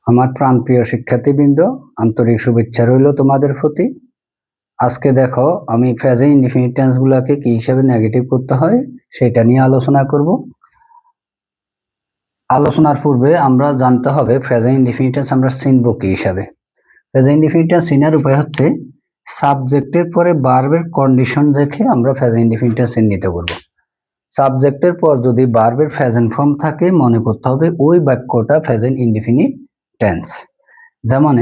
আমার প্রাণপ্রিয় শিক্ষার্থীবৃন্দ, আন্তরিক শুভেচ্ছা রইল তোমাদের প্রতি। আজকে দেখো আমি প্রেজেন্ট ইনডিফিনিট টেন্স গুলাকে কি হিসাবে নেগেটিভ করতে হয় সেটা নিয়ে আলোচনা করব। আলোচনার পূর্বে আমরা জানতে হবে প্রেজেন্ট ইনডিফিনিট টেন্স আমরা চিনব কি হিসাবে। প্রেজেন্ট ইনডিফিনিট টেন্স চিনার উপায় হচ্ছে সাবজেক্টের পরে ভার্বের কন্ডিশন দেখে আমরা প্রেজেন্ট ইনডিফিনিট টেন্স চিহ্নিত করব। সাবজেক্টের পর যদি ভার্বের প্রেজেন্ট ফর্ম থাকে মনে করতে হবে ওই বাক্যটা প্রেজেন্ট ইনডিফিনিট টেন্স। যেমন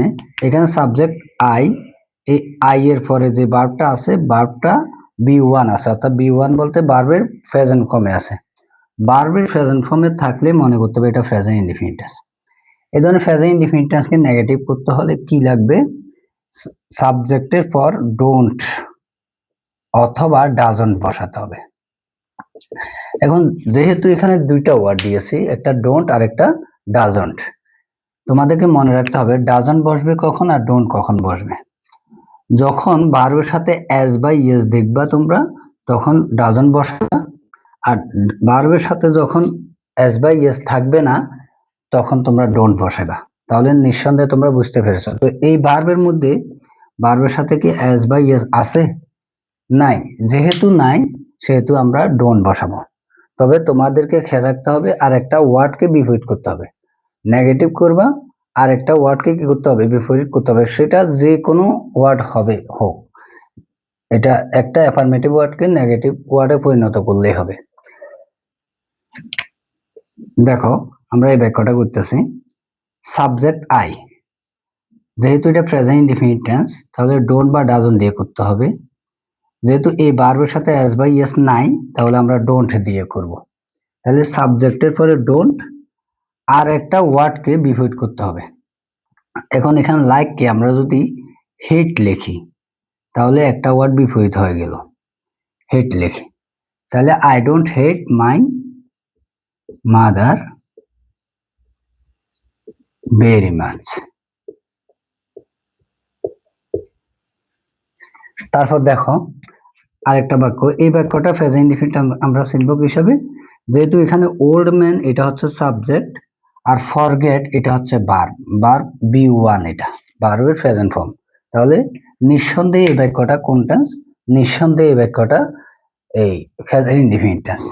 এখানে সাবজেক্ট আই, এই আই এর পরে যে ভার্বটা আছে ভার্বটা বি1 আছে, অর্থাৎ বি1 বলতে ভার্বের প্রেজেন্ট ফর্মে আছে। ভার্বের প্রেজেন্ট ফর্মে থাকলে মনে করতে হবে এটা প্রেজেন্ট ইনডিফিনিট টেন্স। এই ধরনের প্রেজেন্ট ইনডিফিনিট টেন্সকে নেগেটিভ করতে হলে কি লাগবে? সাবজেক্টের পর ডোন্ট অথবা ডাজন্ট বসাতে হবে। এখন যেহেতু এখানে দুইটা ওয়ার্ড দিয়েছি, একটা ডোন্ট আর একটা ডাজন্ট, তোমাদেরকে মনে রাখতে হবে ডাজন্ট বসবে কখন আর ডোন্ট কখন বসবে। যখন ভার্বের সাথে অ্যাজ বা ইয়েস দেখবা তোমরা তখন ডাজন্ট বসাবা, আর ভার্বের সাথে যখন অ্যাজ বা ইয়েস থাকবে না তখন তোমরা ডোন্ট বসাবা। তাহলে নিঃসন্দেহে তোমরা বুঝতে পেরেছো। তো এই ভার্বের মধ্যে ভার্বের সাথে কি অ্যাজ বা ইয়েস আছে? নাই। যেহেতু নাই সেহেতু আমরা ডোন্ট বসাবো। তবে তোমাদেরকে খেয়াল রাখতে হবে আর একটা ওয়ার্ডকে বিপরীত করতে হবে। নেগেটিভ করবা আর একটা ওয়ার্ডকে কি করতে হবে? বিপরীত করতে হবে। সেটা যে কোনো ওয়ার্ড হবে হোক, এটা একটা অ্যাফার্মেটিভ ওয়ার্ডকে নেগেটিভ ওয়ার্ডে পরিণত করলেই হবে। দেখো আমরা এই বাক্যটা করতেছি সাবজেক্ট আই, যেহেতু এটা প্রেজেন্ট ইনডিফিনিট টেন্স তাহলে ডোন্ট বা ডাজন্ট দিয়ে করতে হবে। যেহেতু এই ভার্বের সাথে অ্যাজ বা ইয়েস নাই তাহলে আমরা ডোন্ট দিয়ে করব। তাহলে সাবজেক্টের পরে ডোন্ট আর একটা ওয়ার্ডকে বিপরীত করতে হবে। এখন এখানে লাইককে আমরা যদি হেট লিখি তাহলে একটা ওয়ার্ড বিপরীত হয়ে গেল। হেট লিখি তাহলে I don't hate my mother very much. তারপর দেখো আরেকটা বাক্য, এই বাক্যটা প্রেজেন্ট ইনডিফিনিট আমরা চিনব হিসাবে, যেহেতু এখানে ওল্ড ম্যান এটা হচ্ছে সাবজেক্ট আর ফরগেট এটা হচ্ছে ভার্ব, ভার্ব বি1 এটা ভার্বের প্রেজেন্ট ফর্ম। তাহলে নিঃসন্দেহে এই বাক্যটা কোন টেন্স? নিঃসন্দেহে এই বাক্যটা এই প্রেজেন্ট ইনডিফিনিট টেন্স।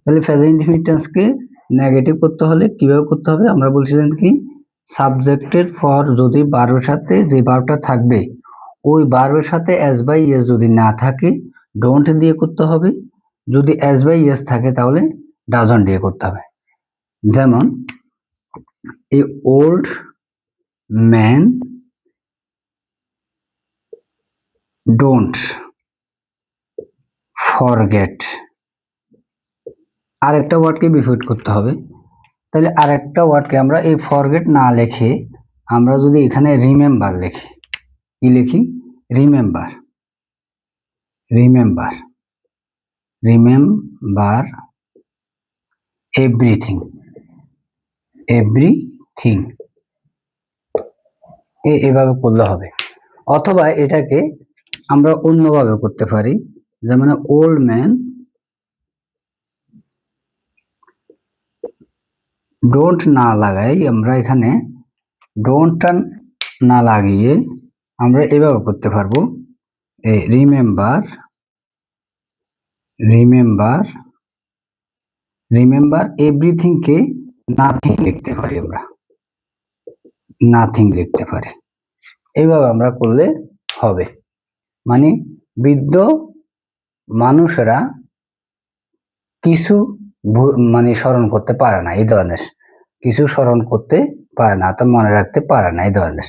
তাহলে প্রেজেন্ট ইনডিফিনিট টেন্সকে নেগেটিভ করতে হলে কিভাবে করতে হবে? আমরা বলছিলাম কি সাবজেক্টের পর যদি ভার্বের সাথে যে ভার্বটা থাকবে ওই ভার্বের সাথে অ্যাজ বাই ইয়েস যদি না থাকে ডোন্ট দিয়ে করতে হবে, যদি অ্যাজ বাই ইয়েস থাকে তাহলে ডাজন্ট দিয়ে করতে হবে। যেমন এ ওল্ড ম্যান ডোন্ট ফরগেট, আরেকটা ওয়ার্ডকে বিপরীত করতে হবে। তাহলে আরেকটা ওয়ার্ডকে আমরা এই ফরগেট না লিখে আমরা যদি এখানে রিমেম্বার লিখি, কি লিখি? Remember, remember, remember everything, everything এভাবে করলে হবে। অথবা এটাকে আমরা অন্যভাবে করতে পারি, যেমন ওল্ড ম্যান ডোন্ট না লাগাই আমরা এখানে ডোন্টটা না লাগিয়ে আমরা এভাবে করতে পারবো রিমেম্বার, রিমেম্বার, রিমেম্বার এভরিথিংকে নাথিং লিখতে পারি, আমরা নাথিং লিখতে পারি। এইভাবে আমরা করলে হবে। মানে বৃদ্ধ মানুষেরা কিছু মানে স্মরণ করতে পারে না, এই ধরনের কিছু স্মরণ করতে পারে না, তা মনে রাখতে পারে না, এই ধরনের।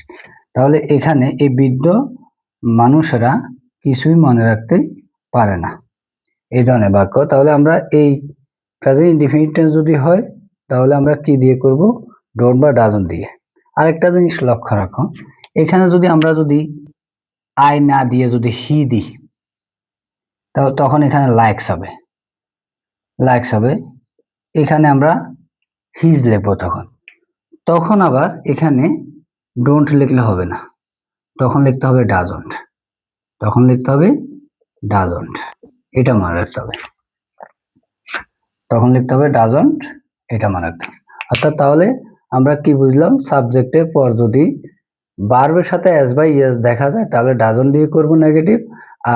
তাহলে এখানে এই বৃদ্ধ মানুষেরা কিছুই মনে রাখতে পারে না, এই ধরনের বাক্য। তাহলে আমরা এই প্রেজেন্ট ইনডিফিনিট টেন্স যদি হয় তাহলে আমরা কি দিয়ে করব? ডোন্ট বা ডাজন্ট দিয়ে। আরেকটা জিনিস লক্ষ্য রাখো, এখানে যদি আমরা যদি আই না দিয়ে যদি হি দিই তখন এখানে লাইকস হবে, লাইকস হবে। এখানে আমরা হিজ লিখবো তখন, তখন আবার এখানে ডোন্ট লিখলে হবে না, তখন লিখতে হবে ডাজন্ট, তখন লিখতে হবে ডাজন্ট, এটা মনে রাখতে হবে। তখন লিখতে হবে ডাজন্ট, এটা মনে রাখতে হবে। অর্থাৎ তাহলে আমরা কি বুঝলাম, সাবজেক্টের পর যদি ভার্বের সাথে এস বাই এস দেখা যায় তাহলে ডাজন্ট দিয়ে করব নেগেটিভ,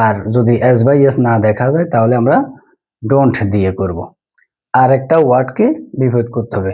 আর যদি এস বাই এস না দেখা যায় তাহলে আমরা ডোন্ট দিয়ে করব। আর একটা ওয়ার্ডকে বিপরীত করতে হবে,